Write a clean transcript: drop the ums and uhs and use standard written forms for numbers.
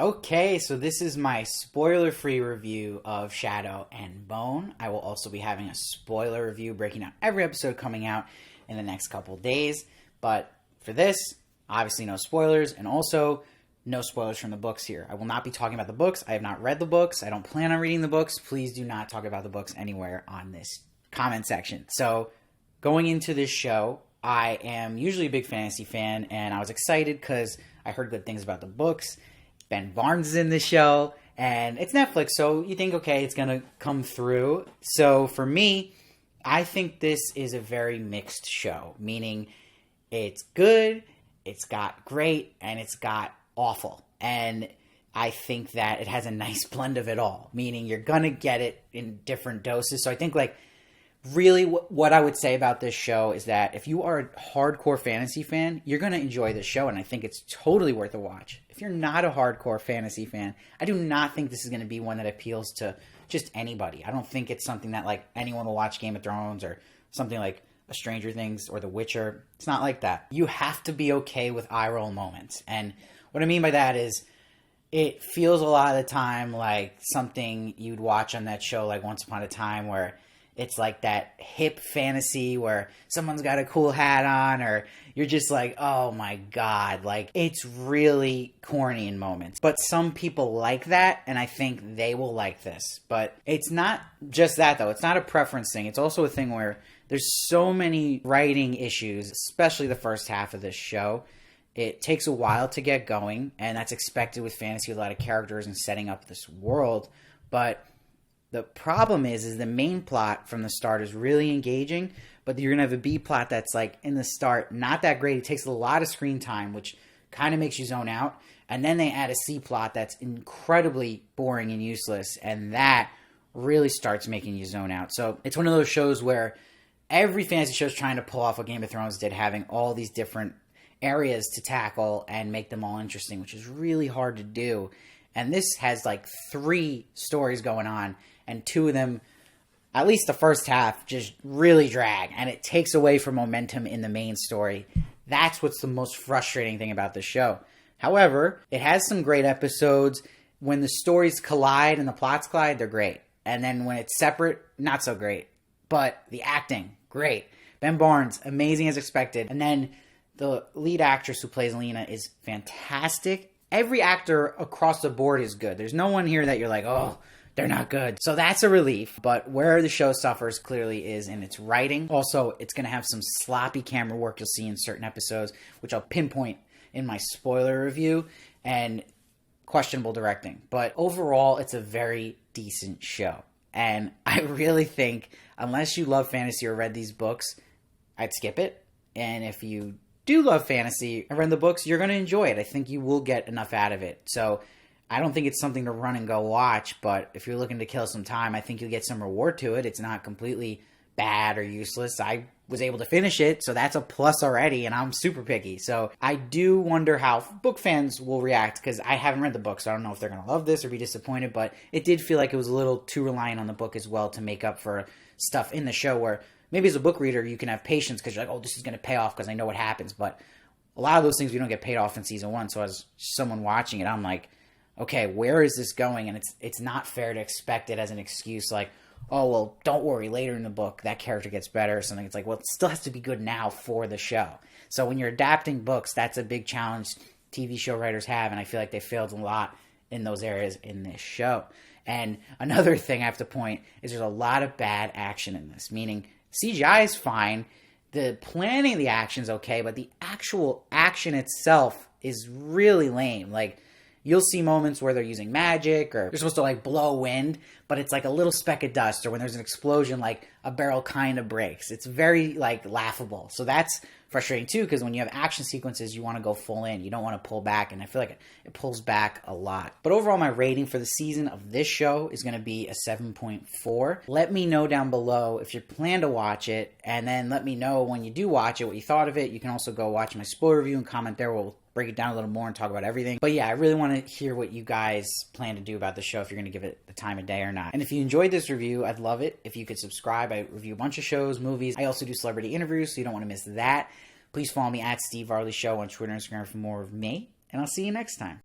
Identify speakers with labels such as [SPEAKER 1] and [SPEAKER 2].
[SPEAKER 1] Okay, so this is my spoiler-free review of Shadow and Bone. I will also be having a spoiler review breaking down every episode coming out in the next couple days. But for this, obviously no spoilers, and also no spoilers from the books here. I will not be talking about the books. I have not read the books. I don't plan on reading the books. Please do not talk about the books anywhere on this comment section. So going into this show, I am usually a big fantasy fan, and I was excited because I heard good things about the books. Ben Barnes is in the show, and it's Netflix, so you think, okay, it's going to come through. So for me, I think this is a very mixed show, meaning it's good, it's got great, and it's got awful. And I think that it has a nice blend of it all, meaning you're going to get it in different doses. So I think, really what I would say about this show is that if you are a hardcore fantasy fan, you're going to enjoy this show, and I think it's totally worth a watch. If you're not a hardcore fantasy fan, I do not think this is going to be one that appeals to just anybody. I don't think it's something that anyone will watch Game of Thrones or something like a Stranger Things or The Witcher. It's not like that. You have to be okay with eye roll moments, and what I mean by that is it feels a lot of the time like something you'd watch on that show like Once Upon a Time, where it's like that hip fantasy where someone's got a cool hat on, or you're just like, oh my God, it's really corny in moments. But some people like that, and I think they will like this. But it's not just that, though. It's not a preference thing. It's also a thing where there's so many writing issues, especially the first half of this show. It takes a while to get going, and that's expected with fantasy with a lot of characters and setting up this world. But the problem is the main plot from the start is really engaging, but you're going to have a B plot that's in the start, not that great. It takes a lot of screen time, which kind of makes you zone out. And then they add a C plot that's incredibly boring and useless, and that really starts making you zone out. So it's one of those shows where every fantasy show is trying to pull off what Game of Thrones did, having all these different areas to tackle and make them all interesting, which is really hard to do. And this has 3 stories going on, and 2 of them, at least the first half, just really drag. And it takes away from momentum in the main story. That's what's the most frustrating thing about the show. However, it has some great episodes. When the stories collide and the plots collide, they're great. And then when it's separate, not so great. But the acting, great. Ben Barnes, amazing as expected. And then the lead actress who plays Alina is fantastic. Every actor across the board is good. There's no one here that you're like, oh, they're not good. So that's a relief. But where the show suffers clearly is in its writing. Also, it's going to have some sloppy camera work you'll see in certain episodes, which I'll pinpoint in my spoiler review, and questionable directing. But overall, it's a very decent show. And I really think, unless you love fantasy or read these books, I'd skip it. And if you do love fantasy and read the books, you're going to enjoy it. I think you will get enough out of it. So I don't think it's something to run and go watch, but if you're looking to kill some time, I think you'll get some reward to it. It's not completely bad or useless. I was able to finish it, so that's a plus already, and I'm super picky. So I do wonder how book fans will react, because I haven't read the book, so I don't know if they're going to love this or be disappointed, but it did feel like it was a little too reliant on the book as well to make up for stuff in the show where maybe as a book reader you can have patience because you're like, oh, this is going to pay off because I know what happens, but a lot of those things we don't get paid off in season 1, so as someone watching it, I'm like, okay, where is this going? And it's not fair to expect it as an excuse like, oh, well, don't worry, later in the book, that character gets better or something. It's like, well, it still has to be good now for the show. So when you're adapting books, that's a big challenge TV show writers have, and I feel like they failed a lot in those areas in this show. And another thing I have to point is there's a lot of bad action in this, meaning CGI is fine, the planning of the action is okay, but the actual action itself is really lame. You'll see moments where they're using magic or they're supposed to blow wind, but it's a little speck of dust, or when there's an explosion, a barrel kind of breaks. It's very laughable. So that's frustrating too, because when you have action sequences, you want to go full in. You don't want to pull back, and I feel like it pulls back a lot. But overall, my rating for the season of this show is going to be a 7.4. Let me know down below if you plan to watch it, and then let me know when you do watch it what you thought of it. You can also go watch my spoiler review and comment there. We'll break it down a little more and talk about everything. But yeah, I really want to hear what you guys plan to do about the show, if you're going to give it the time of day or not. And if you enjoyed this review, I'd love it if you could subscribe. I review a bunch of shows, movies. I also do celebrity interviews, so you don't want to miss that. Please follow me at Steve Varley Show on Twitter and Instagram for more of me, and I'll see you next time.